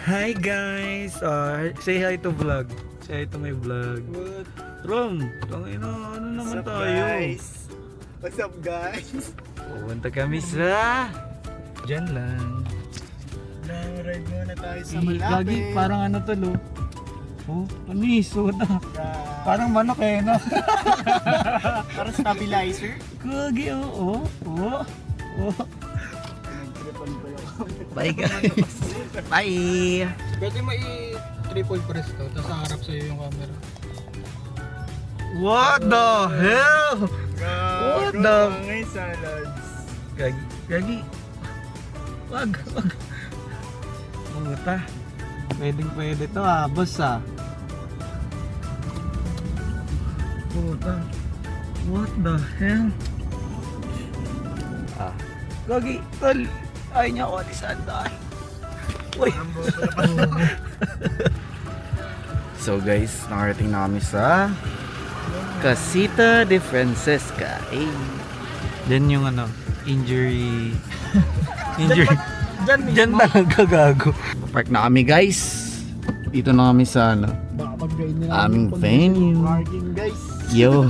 Hi guys! Say hi to vlog. Say hi to my vlog. What? Rom, ano naman What's up, tayo? guys? What's up, guys? Pupunta kami sa... Diyan lang. Ride muna tayo sa Lagi, malapit. parang ano to lo. Oh, panis, soda. Parang manok eh, no? Para stabilizer. Gagi, oh. Nag-tripan pa yung Bye guys. Bye. Pwede mo i-triple press to, tapos harap sa'yo yung camera. What the hell? What the... Mga salads. Gagi. Wag. Puta. Pwede to boss Puta. What the hell? Gagi, tol. Ayaw niya ako alisan dahil. Uy. So guys, nakarating na kami sa Casita de Francesca. Diyan yung injury. Diyan talaga gago. Park na kami guys. Dito na kami sa Baka pag-grade nila aming venue. parking, guys. Yo.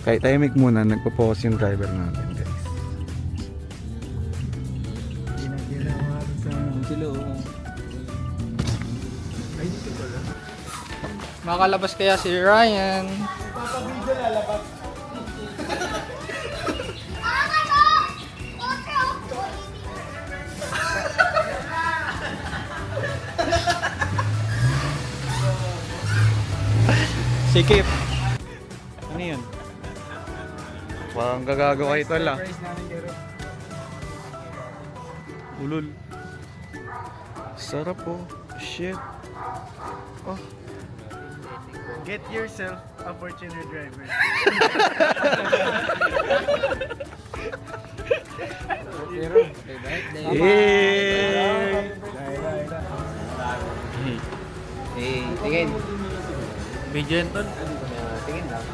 Kahit tahimik muna, nagpo-pause yung driver natin guys. Ginawa sa... Sila Makalabas kaya si Ryan. Papabidyo lalabas. Sikip. Ano yun? Parang gagago kayo ito lang. Surprise namin kay Rob. Ulul. Sarap po. Shit. Oh. Get yourself a Fortuner driver. Yay! Tingin. Medyo yun tol. Tingin lang.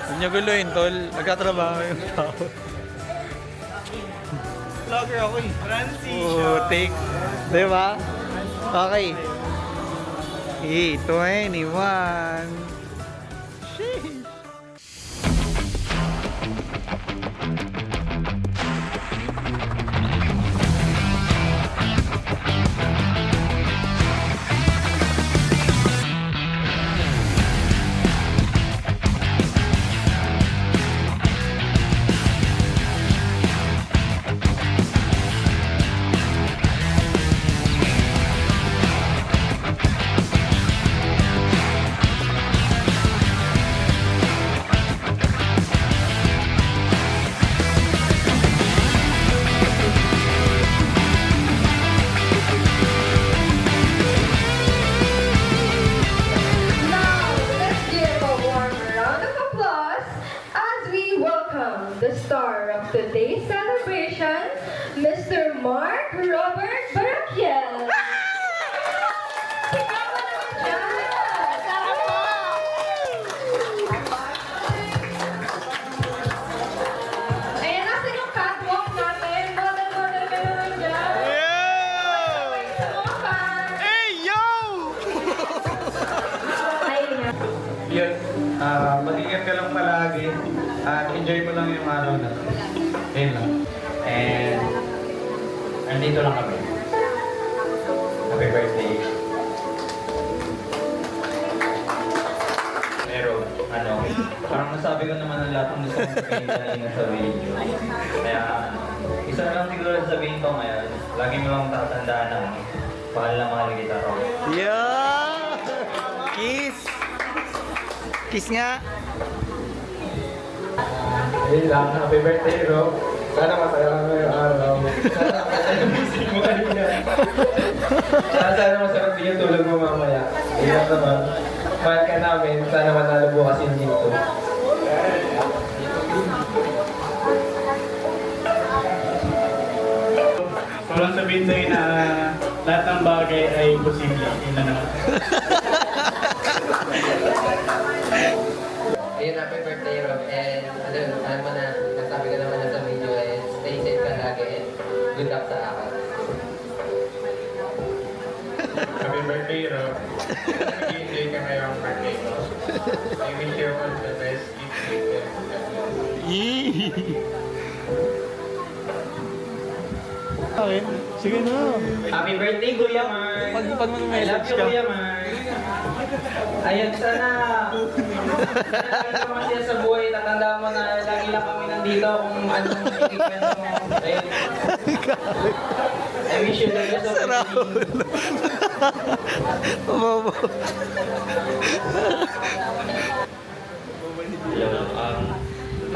Huwag niyo guluhin tol. Nagkatrabaho yung tao. Vlogger ako eh. Francis. Putik. Diba? Okay. 21. Sheesh. Now, let's give a warm round of applause as we welcome the star of today's celebration, Mr. Mark Robert Barakiel. Sigaw mo naman siya! Ayan, nasa yung catwalk natin. Model ka naman dyan. Sabay sa mga fans. Hey, yo! Ayun. Yun, mag-ingat ka lang palagi at enjoy mo lang yung araw na to. Ayun lang. And, andito lang kami. Happy birthday. Pero, parang nasabi ko naman ang lahat ng gusto kong sabihin kanina sa video. Kaya, isa na lang siguro sabihin ko ngayon, lagi mo lang tatandaan na mahal na mahal kita, Rob. Yeah! Kiss! Kiss nga! Ayun lang, happy birthday, Rob. Sana masaya ka ngayong araw. Sana masaya mo kanina. Sana masarap din yung tulog mo mamaya. Iyak naman. mahal ka namin. Sana manalo bukas yung dito. Walang sabihin sa'yo na lahat ng bagay ay posible. Yun na naman. Ayun, happy birthday, Rob. And alam mo na, nasabi ka naman na sa video, and stay safe ka lagi, and good luck sa akin. Happy birthday, Rob. Nag-enjoy ka ngayong birthday ko. I wish you all the best. Keep safe and Okay, sige na. Happy birthday, Kuya Mark! Pag mo I love message you, ka. Kuya Mark! Ayun, sana naman siya sa buhay. Tatandaan mo na lagi lang kami nandito kung anong ikikwento mo. Ayun. I wish you the best of everything. Hello.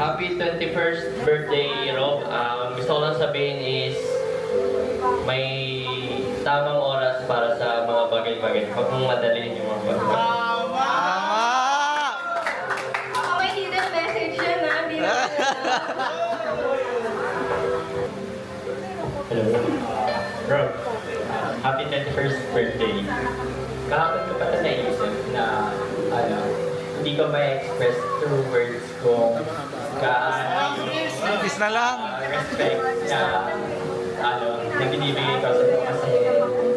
Happy 21st birthday, Rob. Gusto ko lang sabihin is may tamang oras para sa mga bagay-bagay. Huwag mong madaliin yung mga bagay. May hidden message yun ha, hindi na Hello. Rob, happy 21st birthday. Kahapon ko pa ito naisip na hindi ko ma-express through words kung gaano yung Peace na lang. respect na nagbibigay ko sa iyo kasi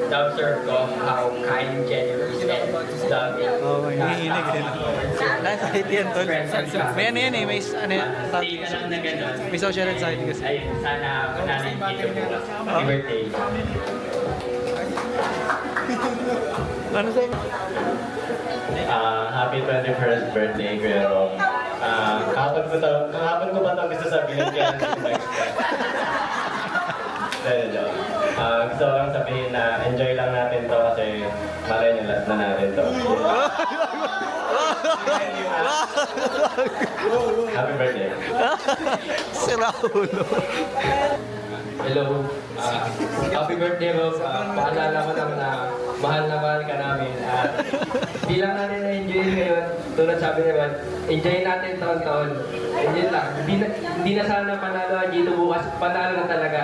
na-observe ko how kind, generous, and loving. Oo, hinihinig din. Kahit yan, tol. May ano yan eh, may ano yan. Stay ka lang na gano'n. May social anxiety kasi. Ayun, sana mananin dito bukas. Happy birthday. Ano sa'yo? Happy 21st birthday, Kuya Rob. Kahapon ko ba ito gusto sabihin kaya gusto ko lang sabihin na enjoy lang natin to kasi malay nyo last na natin to. Happy birthday. Sira ulo. Hello. Happy birthday, Rob. Paalala ko lang na mahal ka namin. At di lang natin na-enjoy ngayon. Tulad sabi ni Juan, enjoy natin taon-taon. Enjoy lang. Hindi na sana panalo ang dito bukas. Panalo na talaga.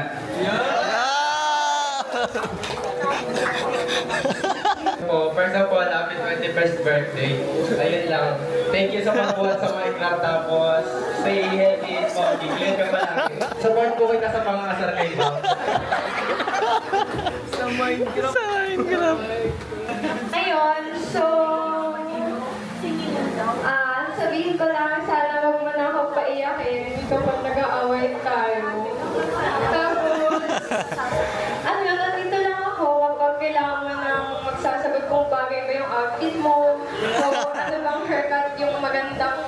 First of all, happy 21st birthday. Ayun lang. Thank you sa pagbuhat sa Minecraft. Tapos, stay healthy and foggy. Clean ka ba lagi? Support ko kita sa pangasar kay Bob. Sa Minecraft. Ngayon, so, sabihin ko lang, sana huwag mo na akong paiyakin kapag nag-aaway tayo. Tapos, nandito lang ako, huwag kailangan mo nang magsasagot kung bagay ba yung outfit mo, o ano bang haircut yung magandang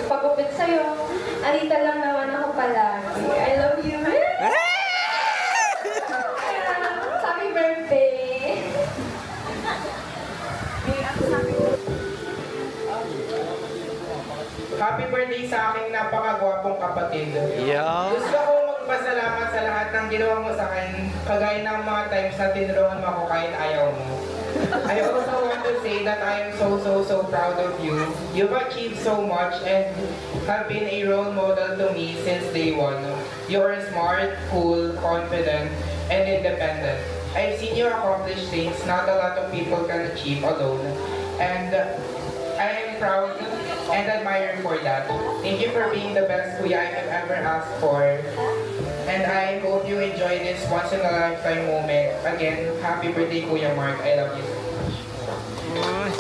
pagupit sa'yo. Andito lang naman ako palagi. I love you. Happy birthday! Happy birthday sa aking napakagwapong kapatid. Yeah. Gusto ko magpasalamat sa lahat ng ginawa mo sa akin, kagaya ng mga times na tinulungan mo ako kahit ayaw mo. I also want to say that I am so proud of you. You've achieved so much and have been a role model to me since day one. You are smart, cool, confident, and independent. I've seen you accomplish things not a lot of people can achieve alone. And I am proud and admire you for that. Thank you for being the best kuya I have ever asked for. And I hope you enjoy this once in a lifetime moment. Again, happy birthday Kuya Mark. I love you so much.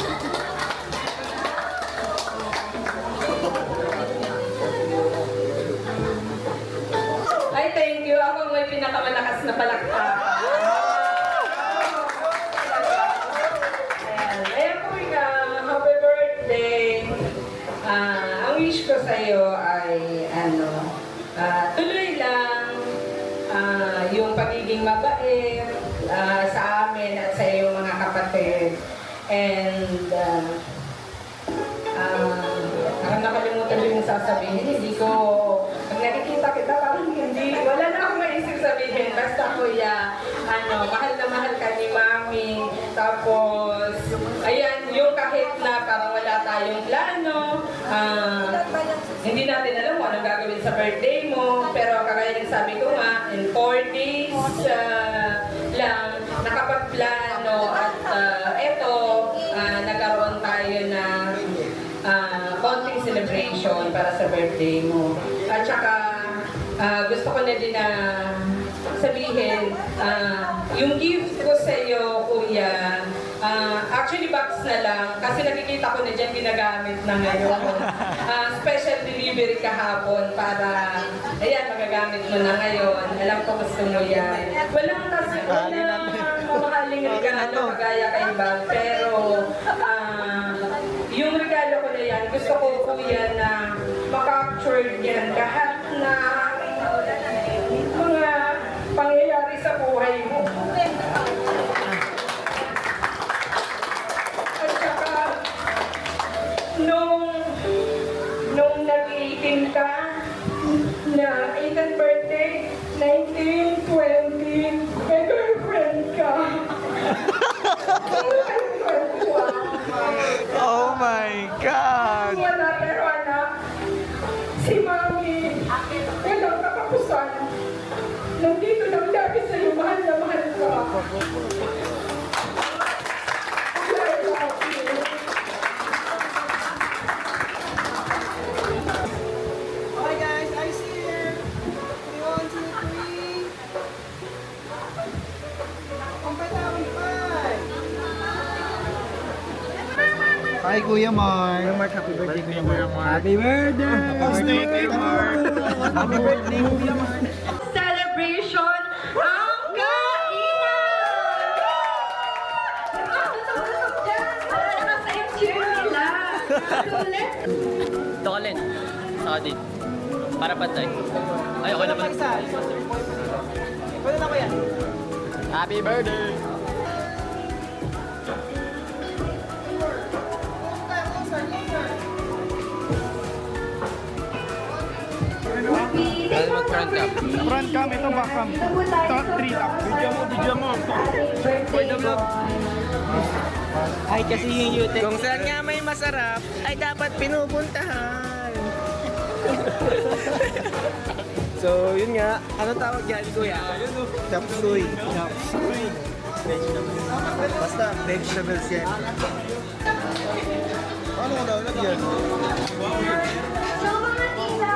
Ay, thank you. Ako may pinakamalakas na palakpak. Ayan po ka, happy birthday. Ang wish ko sa'yo ay tuloy lang yung pagiging mabait sa amin at sa iyong mga kapatid. And parang nakalimutan yung sasabihin. Hindi ko, pag nakikita kita, parang hindi, wala na akong maisip sabihin. Basta kuya, mahal na mahal ka ni Mami. Tapos, ayan, yung kahit na parang wala tayong plano, hindi natin alam kung anong gagawin sa birthday mo, pero kagaya ng sabi ko nga, in 4 days lang, nakapagplano at nagkaroon tayo ng konting celebration para sa birthday mo. At saka, gusto ko na din na sabihin, yung gift ko sa iyo, kuya, actually box na lang, kasi nakikita ko na dyan ginagamit na ngayon. Special delivery kahapon para, ayan, magagamit mo na ngayon. Alam ko gusto mo yan. Walang mamahaling regalo kagaya kay Bag, pero yung regalo ko na yan, gusto ko kuya na makapture yan lahat na mga pangyayari sa buhay mo. At saka, nung nag-18 ka, na 18th birthday, 19, 20, may girlfriend ka. Oh my God! Wala, pero anak, si Mami, walang katapusan. Nandito lang lagi sa'yo, mahal na mahal ka. I love you. Okay guys, eyes here. 1, 2, 3. Pampatawin pa. Hi, Kuya Mark. Kuya Mark, happy birthday, Kuya Mark. Happy birthday! Kuya Mark. Happy birthday, Kuya Mark. Celebration ang kainan! Tusok dyan! Wala naman sa cheer nila. So let's Dolen. Saka din. Para pantay. Ay, okay na ba? Pwede na ko yan. Happy birthday! be Mag-front cam. Front cam, ito back cam. Ito, 3 lang. Video mo. For the vlog. Ay, kasi yung YouTube. Kung saan nga may masarap, ay dapat pinupuntahan. So, yun nga. Ano tawag yan, kuya? Chop suey. Basta, vegetables yan. Paano ko nalagyan? So mga tita,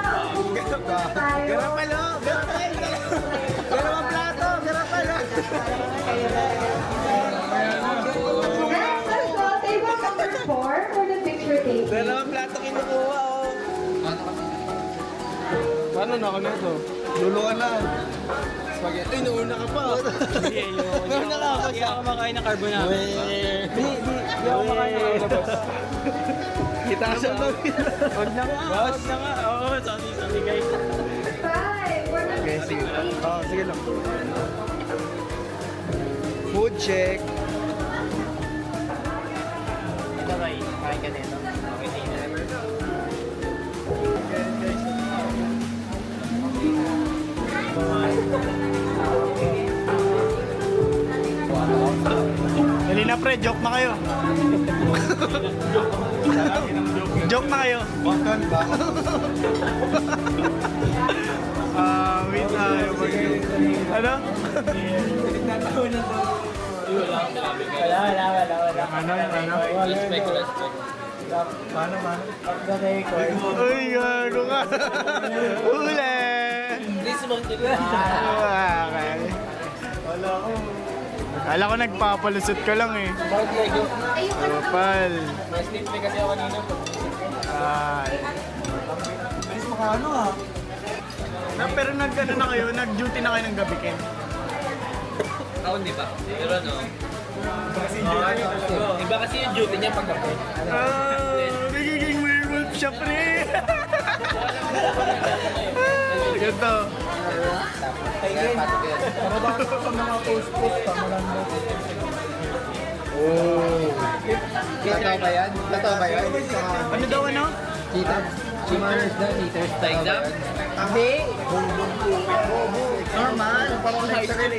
tayo. Garapalo! Dalawang plato! Garapalo! Next, let's go. Table number 4 for the picture taking. Dalawang plato kinukuha, oh. Paano na ako nito? Luluan na. Spaghetti. Ay, nauna ka pa. Nauna ka ako. Hindi ako makain ng carbonara. Di ako makain ng labas. Kita ka siya doon. Huwag na nga. Huwag na nga. Oo, sorry guys. 5 for the picture taking. Oh, sige lang. Food check. Ito kay, kain ka nito. Okay, tingin na naman. Dali na pre, joke na kayo. Joke na kayo. Bakal ba? Wait tayo. Ano? Wala. Ano? Respect. Paano? Uy, gago ka. Uli! Okay. Wala ko nagpapalusot ka lang eh. Kapal. Mas libre kasi ako kanina. Bilis makaano ah. Pero nag-ano na kayo, nag-duty na kayo ng gabi Ken. Ako hindi pa. Pero no. Iba kasi yung duty niya pag gabi. Nagiging werewolf siya pre. Ganto. Totoo ba yan? Ano daw ano? Cheaters. Cheaters daw, cheaters. Sa exam? Hindi. Normal. Parang high school.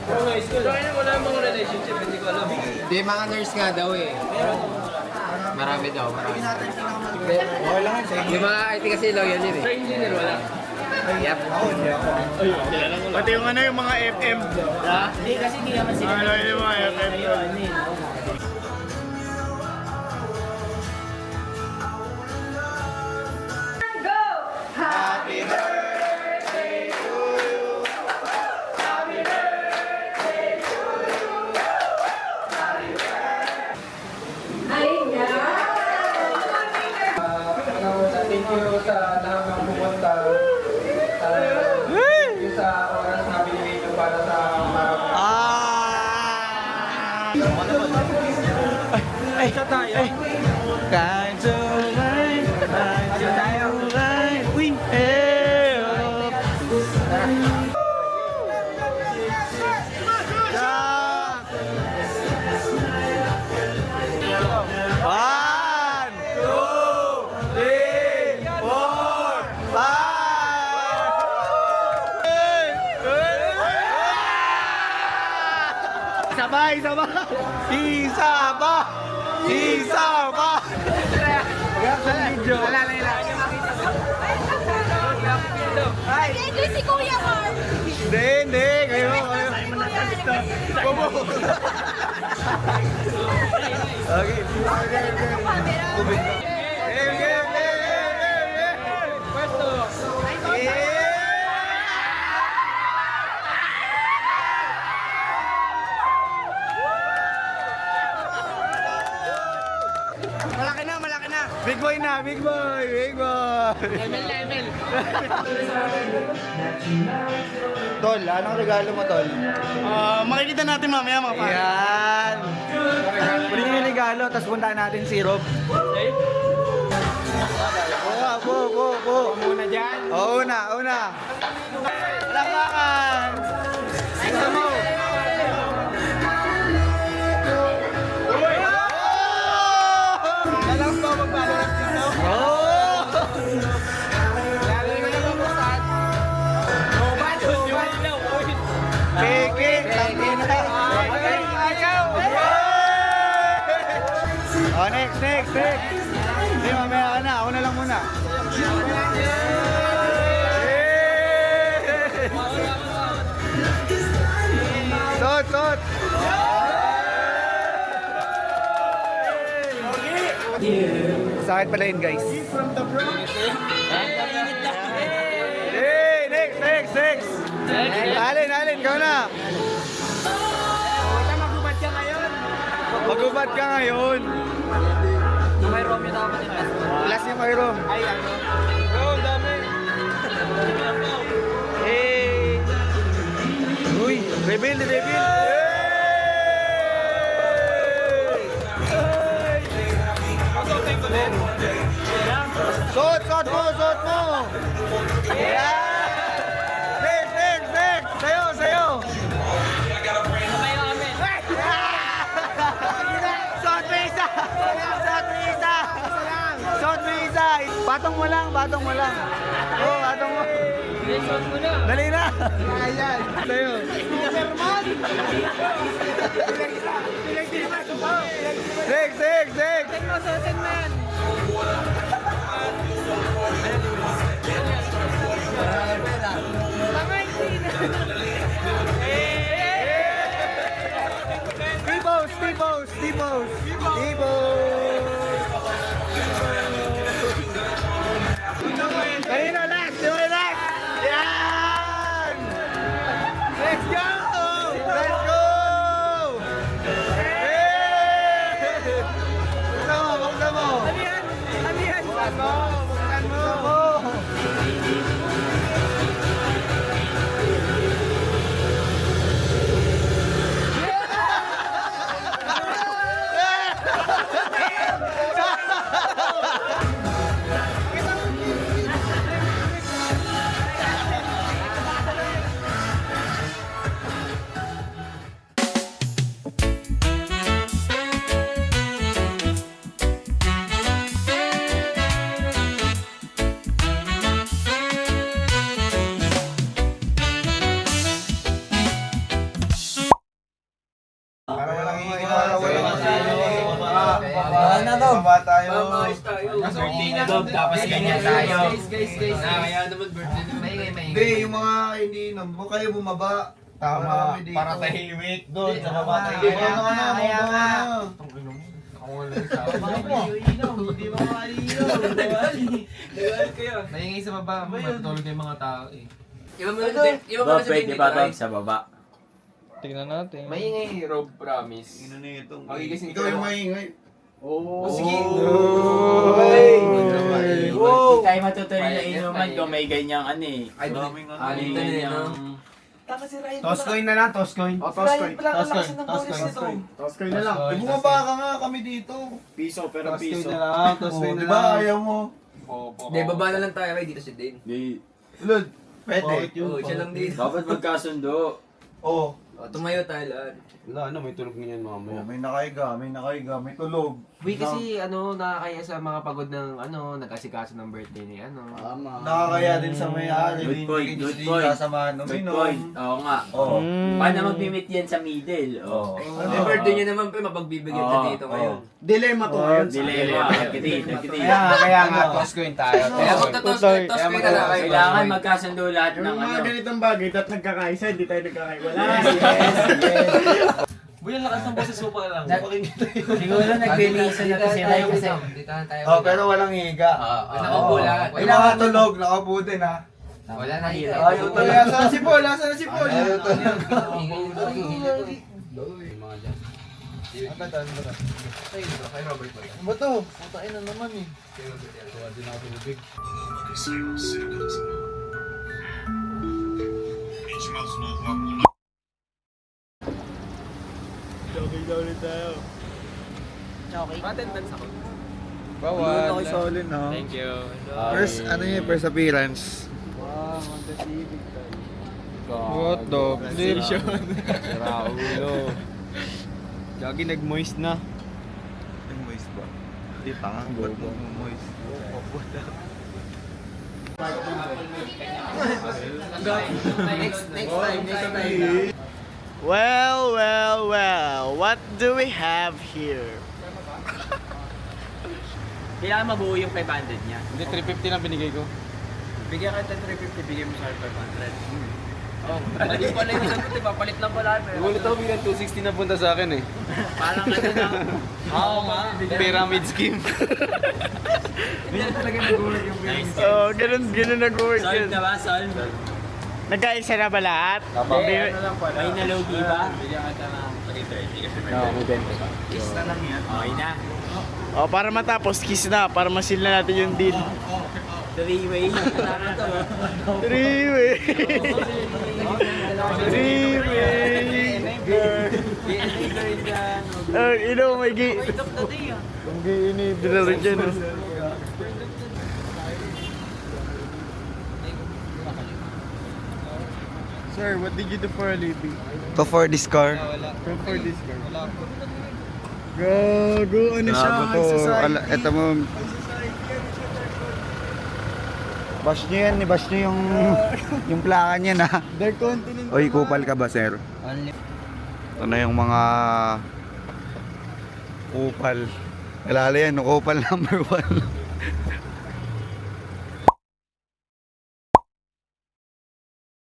Parang high school. So, ayun, wala mga relationship. Hindi ko alam. Hindi, mga nurse nga daw eh. Marami daw, marami. Yung mga IT kasi loyal yun eh. Sa engineer, wala. Yep. Pati yung ano yung mga FM. Hindi, kasi hindi naman sila. Ano yung mga FM? Go! Happy Thank you sa lahat ng pumunta. Thank you sa oras na binigay nyo para sa Kahit sulay, kahit sulay, we help. One, two, three, four, five. Sabay, sabay. Isa pa. Isa pa. Video. Enjoy si Kuya Mark! Hindi. Kayo. Bobo. Okay. Malaki na. Big boy na, big boy. ML. Tol, anong regalo mo, Tol? Makikita natin mamaya mga pare. Yan. Pwede yung regalo, tapos puntaan natin si Rob. Po. Muna dyan. Una. Palakpakan. Ito mo. Alam ko magbabalak dito. Kikik. Oh, next. Hindi, mamaya ka na. Ako na lang muna. Sot. Sakit pala yun, guys. Hey, next. Alin, ikaw na. Magubad ka ngayon. May Romeo dapat yung last one. Last yung kay Rom. Ay, ano? Ang dami. Hey! Uy! Reveal! Suot mo! Yeah! Next! Sayo! Suot mo isa! Patong mo lang. Patong mo. Dali na! Ayan! Sayo! Next! T-pose! Kanino last? Yan! Let's go! Buksan mo! Ano yan? Buksan mo! Baba tayo. Birthday na Bob, tapos ganyan tayo. Kaya naman birthday na Hindi, yung mga hindi inom, huwag kayo bumaba. Tama, para tahimik doon sa baba. Hindi ba nga. Maingay sa baba, matutulog yung mga tao eh. Bob, pwede ba Bob sa baba? Maingay, Rob, promise. Magigising Ikaw yung maingay. Sige. Hindi tayo matutuloy na inuman kung may ganyang ano eh. May ganyang... Toscoin na lang, Toscoin. Toscoin na lang. Bumaba ka nga kami dito. Piso pero piso. Toscoin na lang, Toscoin na lang. Diba ayaw mo? Hindi, baba na lang tayo kay dito si Dane. Lud, pwede. Siya lang dito. Dapat magkasundo. Oo. Tumayo tayo lahat. May nakahiga, may tulog. Uy, kasi nakakaya sa mga pagod ng nag-asikaso ng birthday ni Nakakaya din sa may-ari. Good point, good Hindi point. kasama Good uminom. point. Oo nga. Oo. Paano mag-meet yan sa middle? Oo. Yung birthday niya naman, mapagbibigyan na dito ngayon. Dilemma to ngayon. Dilema. Kaya nga, Toscoin tayo. Kaya kung toss ko na lang. Kailangan magkasundo lahat ng ano. ganitong bagay, at nagkakaisa, hindi tayo nagkakaiwala. Buyan lakas ng boses mo pa lang. Siguro nag-release na kasi Ray kasi. Oh, pero walang higa. Nakaupo lahat. May mga tulog, nakaupo din ha. Wala na hirap. Ayaw tulog. Asan si Paul? Asan si Paul? Ayaw tulog. Ano ba to? Putain na naman eh. Bawal. Okay, solid no? Thank you. First, ano yun? First appearance. What the position? Sira ulo. Gagi nag-moist na. Nag-moist ba? Hindi pa nga. Ba't nag-moist? Next time. Well, what do we have here? Kailangan mabuo yung 500 niya. Hindi, 350 lang binigay ko. Bigyan ka ng 350, bigyan mo sa 500. Mali pala yung sagot, diba? Palit lang pala. Nagulat ako bilang 260 na punta sa akin eh. Parang ano na. Oo nga. Pyramid scheme. Oh, ganun nag-work Solve yun. na ba? Solve? Nagkaisa na ba lahat? May nalugi ba? Kiss na lang yan. Okay na. Oh, para matapos, kiss na. Para masil na natin yung deal. Three-way. Three-way. Three-way. May gi... Ang gi-ini, dinaro dyan. Sir, what did you do for a living? To for this car. For this car. Gago, ano siya? Ito mo. Bash nyo yan, bash nyo yung plaka niya na. Their continent. Oy, kupal ka ba, sir? Ito na yung mga kupal. Alala yan, kupal number 1.